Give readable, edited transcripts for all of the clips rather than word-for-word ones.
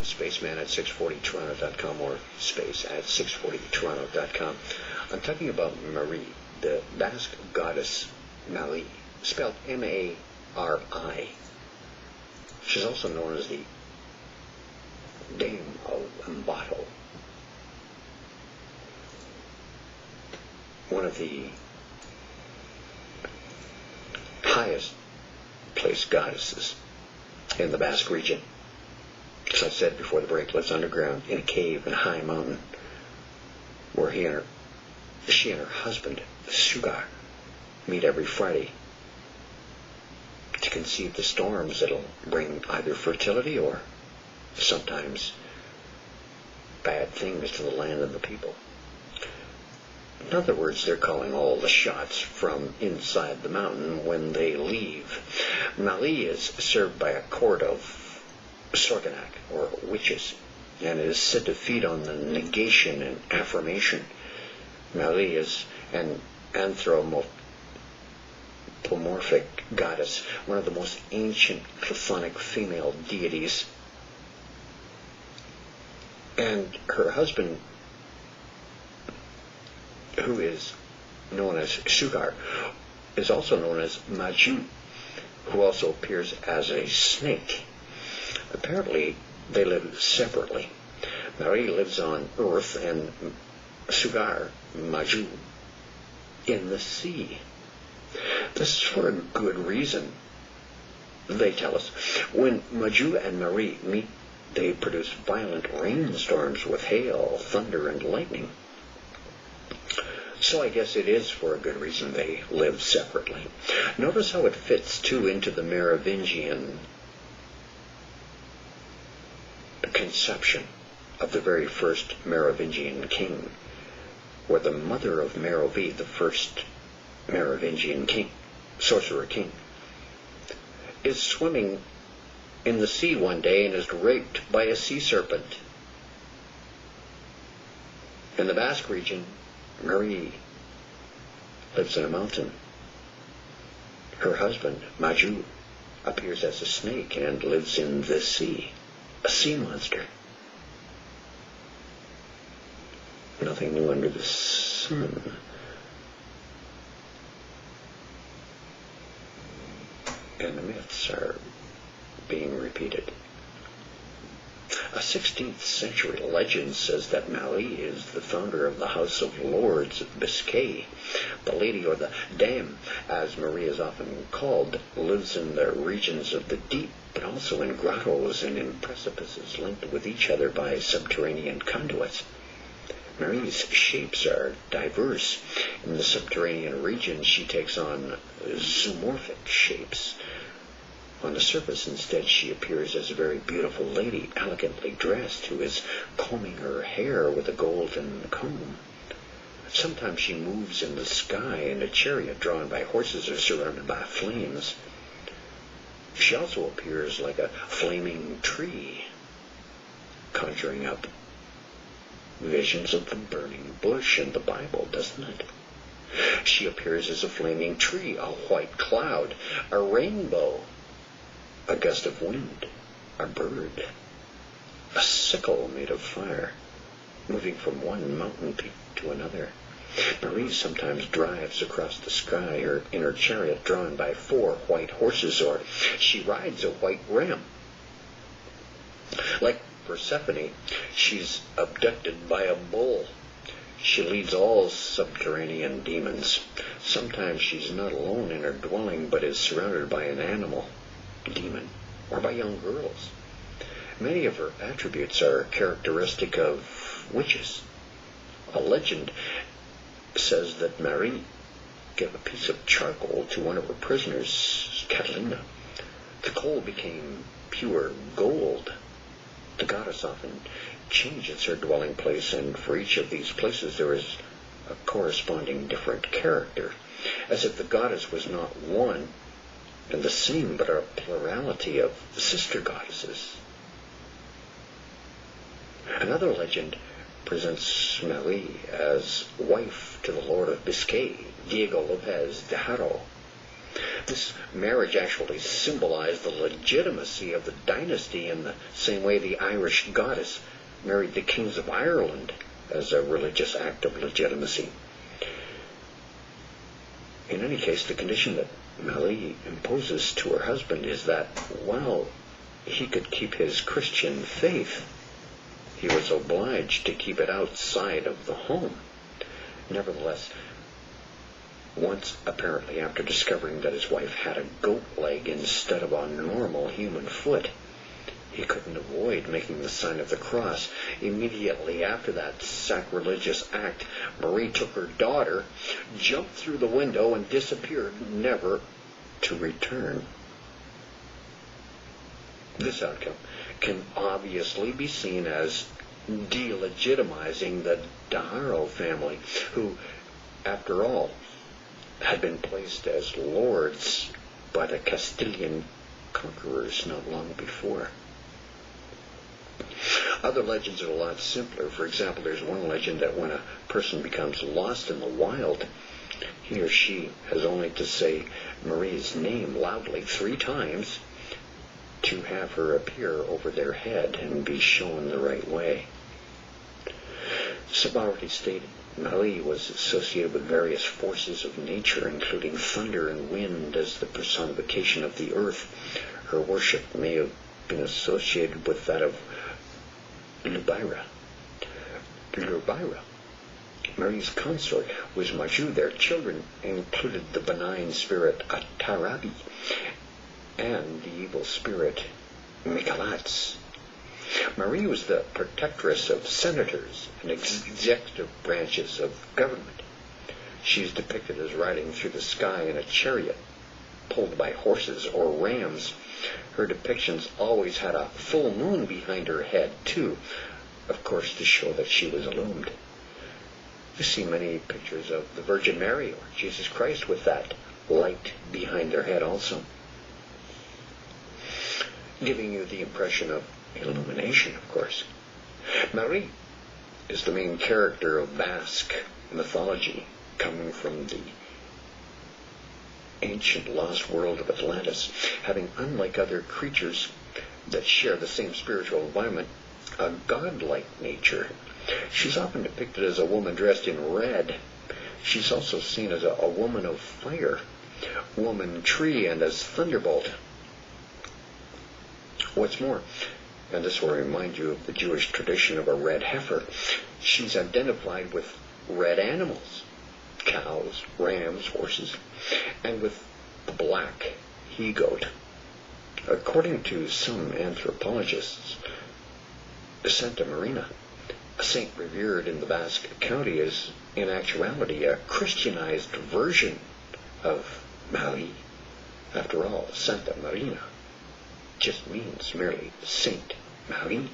Spaceman at 640toronto.com or space at 640toronto.com. I'm talking about Marie, the Basque goddess Mari, spelled M-A-R-I. She's also known as the Dame of Ambato, one of the highest placed goddesses in the Basque region. As I said before the break, lives underground in a cave in a high mountain where she and her husband, Sugar, meet every Friday to conceive the storms that'll bring either fertility or sometimes bad things to the land and the people. In other words, they're calling all the shots from inside the mountain when they leave. Mali is served by a court of Sorganak, or witches, and is said to feed on the negation and affirmation. Mali is an anthropomorphic goddess, one of the most ancient chthonic female deities. And her husband, who is known as Sugar, is also known as Maju, who also appears as a snake. Apparently, they live separately. Marie lives on Earth and Sugar, Maju, in the sea. This is for a good reason, they tell us. When Maju and Marie meet, they produce violent rainstorms with hail, thunder, and lightning. So I guess it is for a good reason they live separately. Notice how it fits, too, into the Merovingian conception of the very first Merovingian king, where the mother of Merovee, the first Merovingian king, sorcerer king, is swimming in the sea one day and is raped by a sea serpent. In the Basque region, Marie lives in a mountain. Her husband, Maju, appears as a snake and lives in the sea, a sea monster. Nothing new under the sun. And the myths are being repeated. A 16th century legend says that Mali is the founder of the House of Lords of Biscay. The lady, or the Dame, as Marie is often called, lives in the regions of the deep, but also in grottos and in precipices linked with each other by subterranean conduits. Marie's shapes are diverse. In the subterranean region, she takes on zoomorphic shapes. On the surface, instead, she appears as a very beautiful lady, elegantly dressed, who is combing her hair with a golden comb. Sometimes she moves in the sky in a chariot drawn by horses or surrounded by flames. She also appears like a flaming tree, conjuring up visions of the burning bush in the Bible, doesn't it? She appears as a flaming tree, a white cloud, a rainbow, a gust of wind, a bird, a sickle made of fire, moving from one mountain peak to another. Marie sometimes drives across the sky in her chariot drawn by 4 white horses, or she rides a white ram. Like Persephone, she's abducted by a bull. She leads all subterranean demons. Sometimes she's not alone in her dwelling, but is surrounded by an animal, demon, or by young girls. Many of her attributes are characteristic of witches. A legend says that Marie gave a piece of charcoal to one of her prisoners, Catalina. The coal became pure gold. The goddess often changes her dwelling place, and for each of these places there is a corresponding different character, as if the goddess was not one and the same, but a plurality of sister goddesses. Another legend presents Marie as wife to the Lord of Biscay, Diego Lopez de Haro. This marriage actually symbolized the legitimacy of the dynasty in the same way the Irish goddess married the kings of Ireland as a religious act of legitimacy. In any case, the condition that Malie imposes to her husband is that, while he could keep his Christian faith, he was obliged to keep it outside of the home. Nevertheless, once apparently after discovering that his wife had a goat leg instead of a normal human foot, he couldn't avoid making the sign of the cross. Immediately after that sacrilegious act, Marie took her daughter, jumped through the window, and disappeared, never to return. This outcome can obviously be seen as delegitimizing the D'Haro family, who, after all, had been placed as lords by the Castilian conquerors not long before. Other legends are a lot simpler. For example, there's one legend that when a person becomes lost in the wild, he or she has only to say Marie's name loudly 3 times to have her appear over their head and be shown the right way. As I've already stated, Malie was associated with various forces of nature, including thunder and wind as the personification of the earth. Her worship may have been associated with that of Lubira. Marie's consort was Maju. Their children included the benign spirit Atarabi and the evil spirit Mikalatz. Marie was the protectress of senators and executive branches of government. She is depicted as riding through the sky in a chariot pulled by horses or rams. Her depictions always had a full moon behind her head, too, of course, to show that she was illumined. You see many pictures of the Virgin Mary or Jesus Christ with that light behind their head also, giving you the impression of illumination, of course. Marie is the main character of Basque mythology, coming from the ancient lost world of Atlantis, having, unlike other creatures that share the same spiritual environment, a godlike nature. She's often depicted as a woman dressed in red. She's also seen as a woman of fire, woman tree, and as thunderbolt. What's more, and this will remind you of the Jewish tradition of a red heifer, she's identified with red animals, cows, rams, horses, and with the black he-goat. According to some anthropologists, Santa Marina, a saint revered in the Basque County, is in actuality a Christianized version of Marie. After all, Santa Marina just means merely Saint Marie.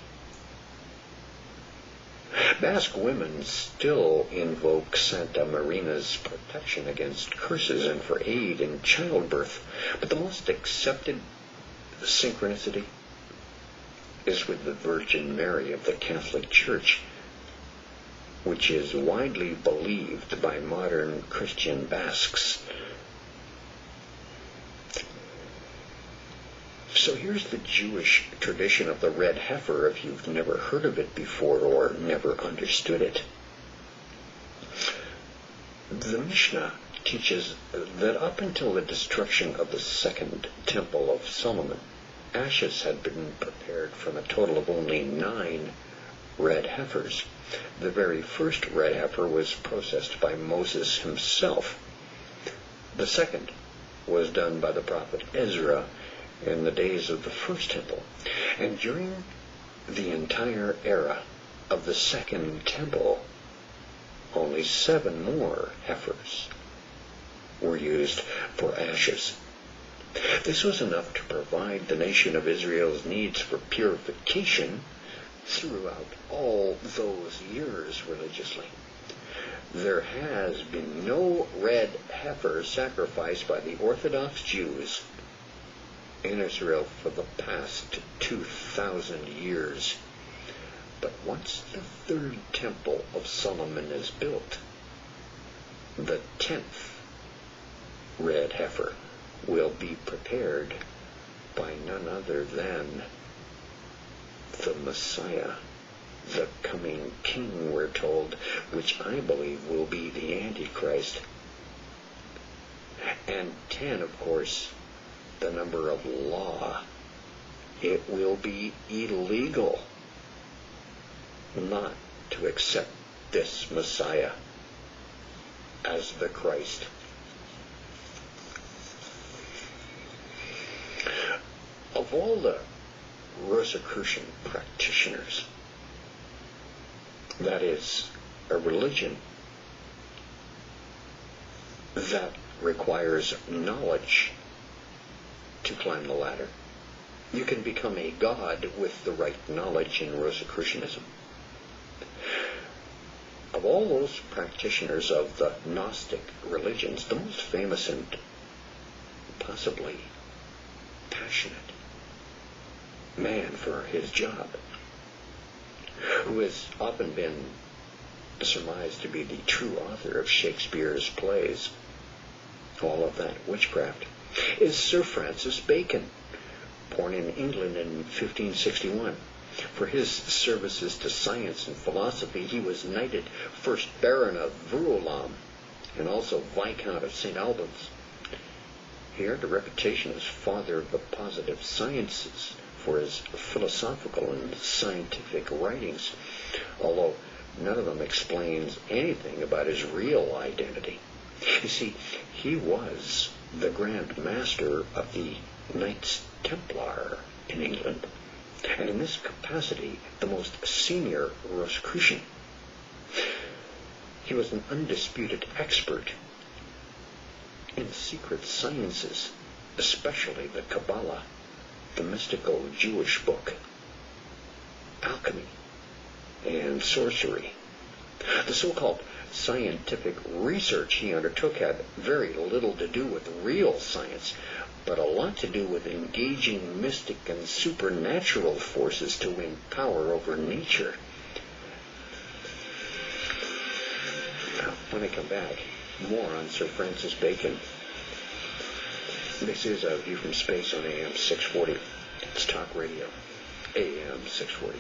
Basque women still invoke Santa Marina's protection against curses and for aid in childbirth, but the most accepted synchronicity is with the Virgin Mary of the Catholic Church, which is widely believed by modern Christian Basques. So here's the Jewish tradition of the red heifer, if you've never heard of it before or never understood it. The Mishnah teaches that up until the destruction of the Second Temple of Solomon, ashes had been prepared from a total of only 9 red heifers. The very first red heifer was processed by Moses himself. The second was done by the prophet Ezra in the days of the First Temple. And during the entire era of the Second Temple, only 7 more heifers were used for ashes. This was enough to provide the nation of Israel's needs for purification throughout all those years religiously. There has been no red heifer sacrificed by the Orthodox Jews in Israel for the past 2,000 years. But once the third temple of Solomon is built, the 10th red heifer will be prepared by none other than the Messiah, the coming king, we're told, which I believe will be the Antichrist. And 10, of course, the number of law. It will be illegal not to accept this Messiah as the Christ. Of all the Rosicrucian practitioners, that is, a religion that requires knowledge to climb the ladder. You can become a god with the right knowledge in Rosicrucianism. Of all those practitioners of the Gnostic religions, the most famous and possibly passionate man for his job, who has often been surmised to be the true author of Shakespeare's plays, all of that witchcraft, is Sir Francis Bacon, born in England in 1561. For his services to science and philosophy, he was knighted first Baron of Verulam and also Viscount of St. Albans. He earned a reputation as father of the positive sciences for his philosophical and scientific writings, although none of them explains anything about his real identity. You see, he was the Grand Master of the Knights Templar in England, and in this capacity the most senior Rosicrucian. He was an undisputed expert in secret sciences, especially the Kabbalah, the mystical Jewish book, alchemy, and sorcery. The so-called scientific research he undertook had very little to do with real science, but a lot to do with engaging mystic and supernatural forces to win power over nature. Now, when I come back, more on Sir Francis Bacon. This is A View from Space on AM 640. It's Talk Radio, AM 640.